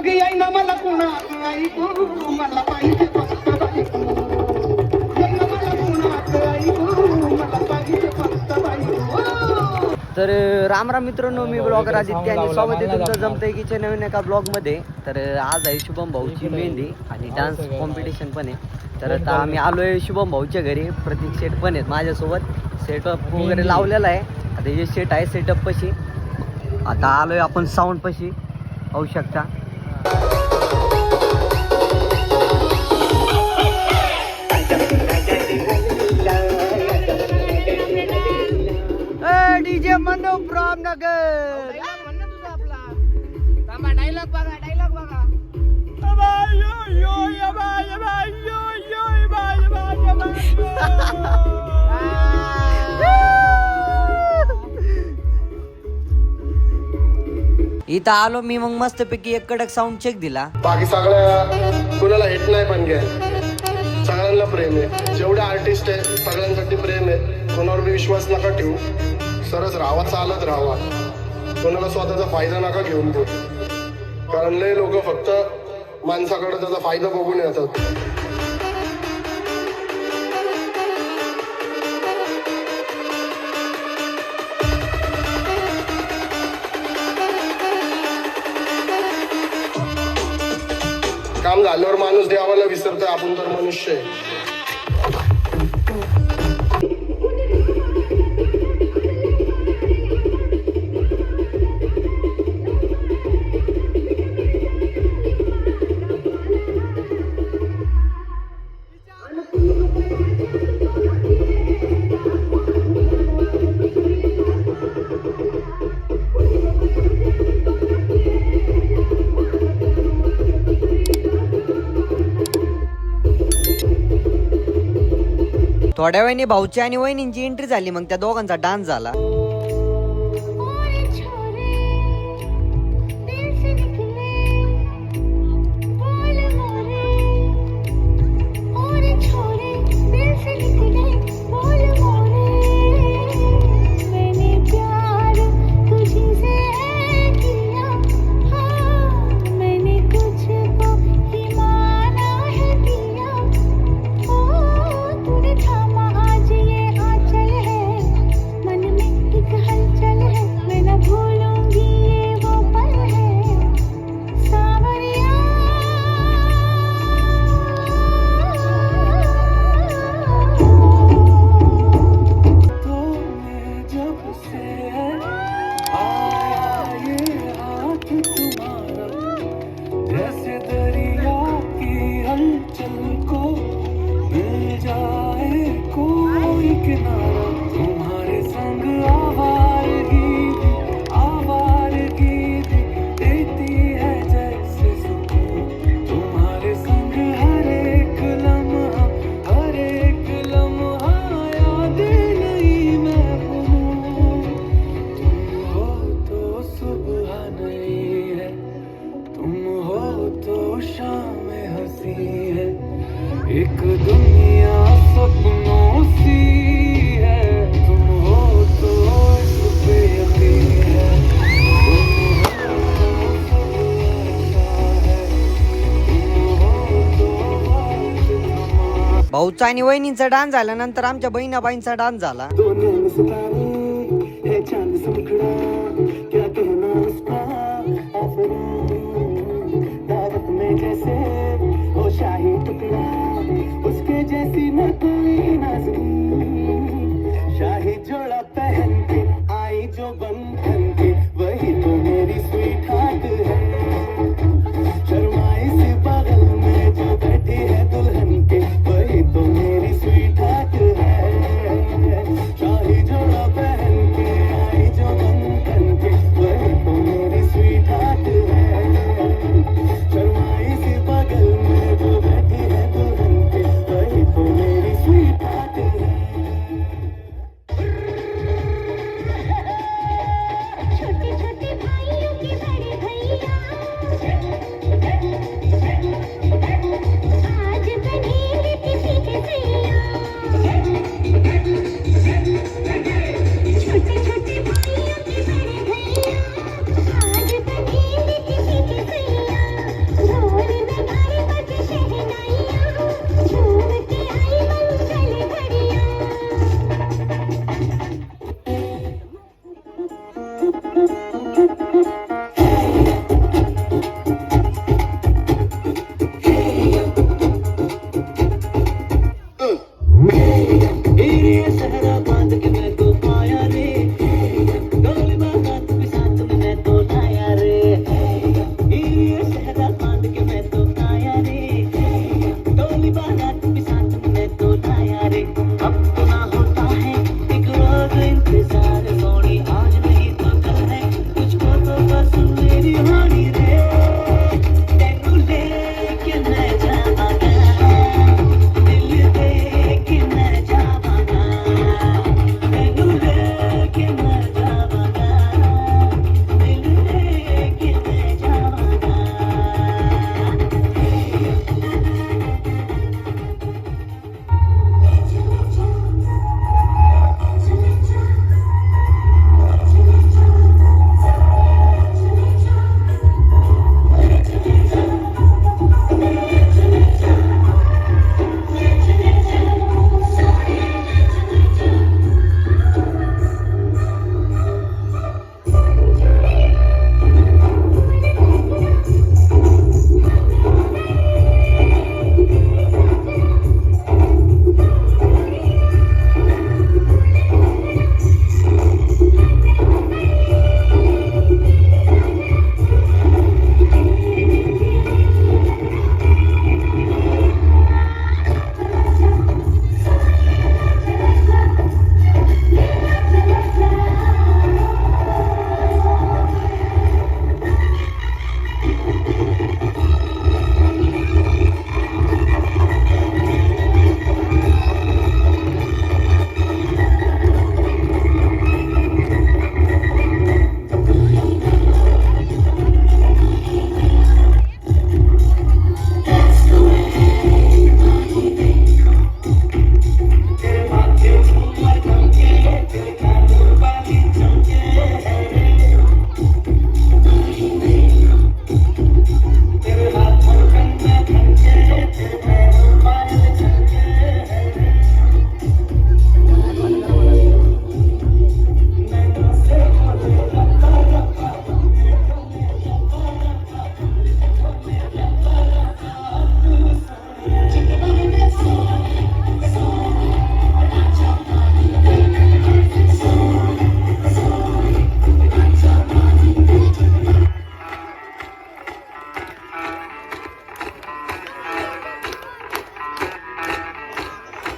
मग येईना मला कुणात ऐकू मला पाहिजे फक्त बायको येईना मला कुणात ऐकू मला पाहिजे फक्त बायको. तर राम राम मित्रांनो, मी ब्लॉगर आदित्य आणि स्वागत आहे तुमचं जमतंय की नवीन एका ब्लॉगमध्ये. तर आज आहे शुभम भाऊची मेहंदी आणि डान्स कॉम्पिटिशन पण आहे. तर आता आम्ही आलो आहे शुभम भाऊच्या घरी. प्रतीक सेट पण आहेत माझ्यासोबत. सेटअप वगैरे लावलेला आहे. आता हे सेट आहे सेटअप पशी. आता आलो आहे आपण साऊंड पशी, पाहू शकता. डीजे मनो फ्रॉम नगर. डायलॉग बघा, डायलॉग बघा. इथं आलो मी, मग मस्तपैकी एक कडक साऊंड चेक दिला. बाकी सगळ्या कुणाला हिट नाही, पण घ्या सगळ्यांना प्रेम आहे. जेवढे आर्टिस्ट आहे सगळ्यांसाठी प्रेम आहे. कोणावर बी विश्वास नका ठेवू. सरस राहावा, चालत राहावा. कोणाला स्वतःचा फायदा नका घेऊन देऊ. कारण लय लोक फक्त माणसाकडे त्याचा फायदा बघून येतात. काम झाल्यावर माणूस देवाला विसरतोय, आपण तर मनुष्य आहे. थोड्या वेळाने भाऊची आणि वहिनींची एंट्री झाली. मग त्या दोघांचा डान्स झाला. एक दुनिया सपनों सी है, तुम हो तो इस पे यकीन है, भाऊचा आणि वहिनींचा डान्स झाल्यानंतर आमच्या बहिणाबाईंचा डान्स झाला. शाही टुकड़ा उसके जैसी न कोई नाज़नीं. शाही जोड़ा पहन के आई जो बंधन के, वही तो मेरी स्वीट हार्ट है. शर्माई सी बगल में जो बैठी है दुल्हन के, वही तो मेरी स्वीट हार्ट है. शाही जोड़ा पहन के आई जो बंधन के, वही तो मेरी स्वीट हार्ट है. शर्माई सी बगल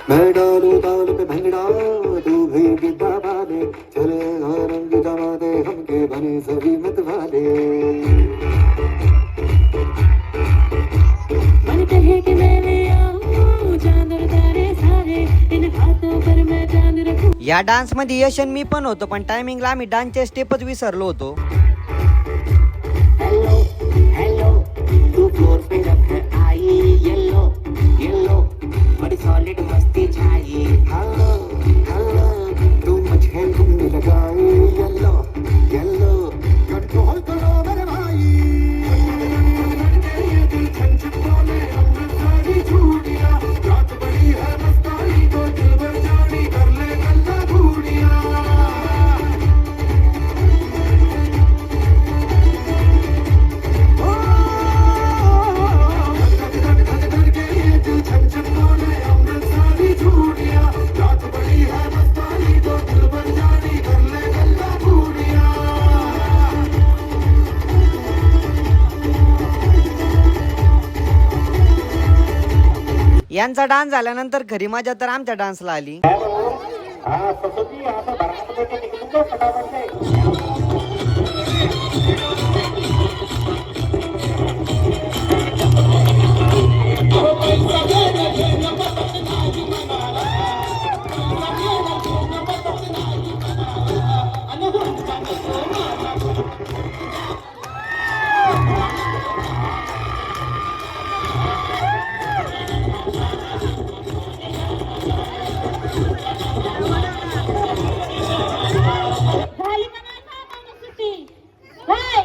मैं डालू ताल पे भंगड़ा तू भी गिद्दा वाले चले रंग जमा दे हमके बने सभी मत वाले मन कहे कि मैं ले आऊं चांद और तारे सारे इन हाथों पर मैं जान रखूं. या डान्स मध्ये यश आणि मी पण होतो, पण टायमिंगला आम्ही डान्सचे स्टेपच विसरलो होतो. हेलो हेलो तू फ्लोर पे जब है आई येलो येलो बड़ी सॉलिड मस्ती छाई हेलो हेलो तू मुझे घूमने लगाई येलो येलो कंट्रोल करो मेरे भाई ये दिल छन बोले हमने सारी छूटिया रात बड़ी है मस्तानी तो दिल भर जानी कर ले गल्ला घूड़िया यांचा डान्स झाल्यानंतर खरी मजा तर आमच्या डान्सला आली. झाली का नाही कामाला सुट्टी? होय.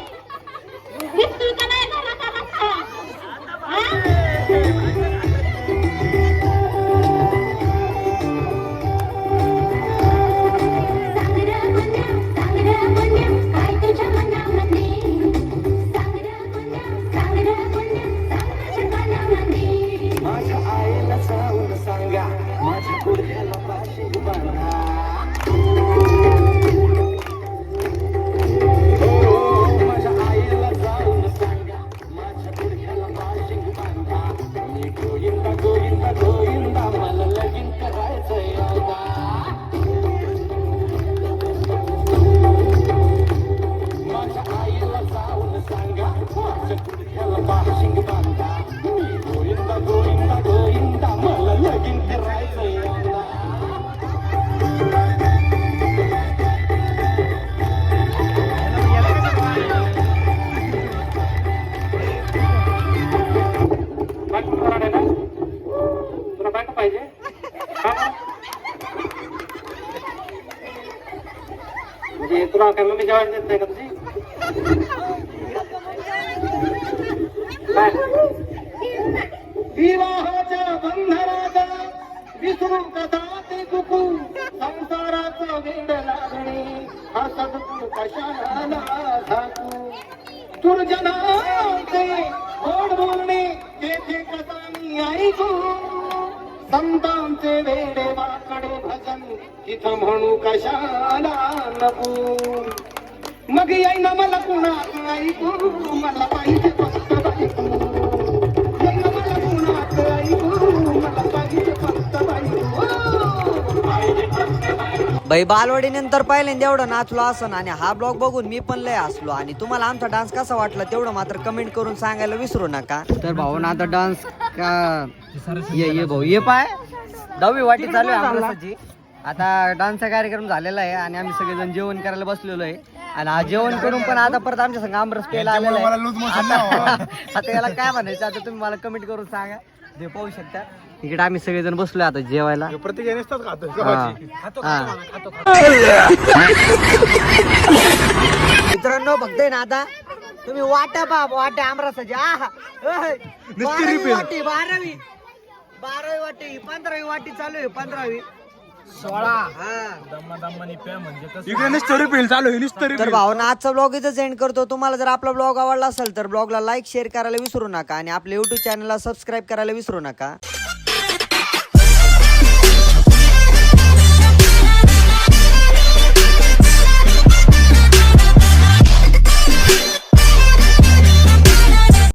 दिसतोय का नाही घरात आता? हा? माझ्या आईला जाऊन सांगा माझ्या गुडघ्याला पाशिंग बांधा माझ्या आईला जाऊन सांगा माझ्या गुडघ्याला पाशिंग बांधा मी गोविंदा गोविंदा गोविंदा मला लगीन करायचंय आता माझ्या आईला जाऊन सांगा माझ्या गुडघ्याला पाशिंग बांधा गोविंदा गोविंदा गोविंदा मला लगीन करायचंय आता तुला बँक पाहिजे म्हणजे तुला काय मम्मी जेवण देत नाही का तुझी विवाहाच्या बंधनाचा विसरू कसा ते कुकू संसाराचं वेड लागणे हसत तू कशाला झाकू दुर्जनाचे गोड बोलणे तेथे कसा मी ऐकू संतांचे वेडे वाकडे भजन तिथं म्हणू कशाला नको मग येईन मला कुणाच ऐकू मला पाहिजे फक्त बायको येईन मला कुणाच ऐकू मला पाहिजे फक्त बायको बाई बालवाडी नंतर पहिल्यांदा एवढं नाचलो असं आणि हा ब्लॉग बघून मी पण लय हसलो. आणि तुम्हाला आमचा डान्स कसा वाटला तेवढं मात्र कमेंट करून सांगायला विसरू नका. तर भाऊ ना आता डान्स का ये भाऊ ये पाय 10वी वाटी चालू आहे आमरसाची. आता डान्सचा कार्यक्रम झालेला आहे आणि आम्ही सगळेजण जेवण करायला बसलेलो आहे. आणि हा जेवण करून पण आता परत आमच्या संग आमरस प्यायला आलेला आहे. आता याला काय म्हणायचं आता तुम्ही मला कमेंट करून सांगा. ते पाहू शकता इकडे आम्ही सगळेजण बसलोय आता जेवायला. मित्रांनो फक्त आहे ना आता तुम्ही वाटा बाप वाटा आमरासाची वाटी 12वी वाटी 15वी वाटी चालू आहे 15वी 16 तर भावना आजचा ब्लॉग इथंच एंड करतो. तुम्हाला जर आपला ब्लॉग आवडला असेल तर ब्लॉगला लाईक शेअर करायला विसरू नका आणि आपल्या युट्यूब चॅनलला सबस्क्राईब करायला विसरू नका.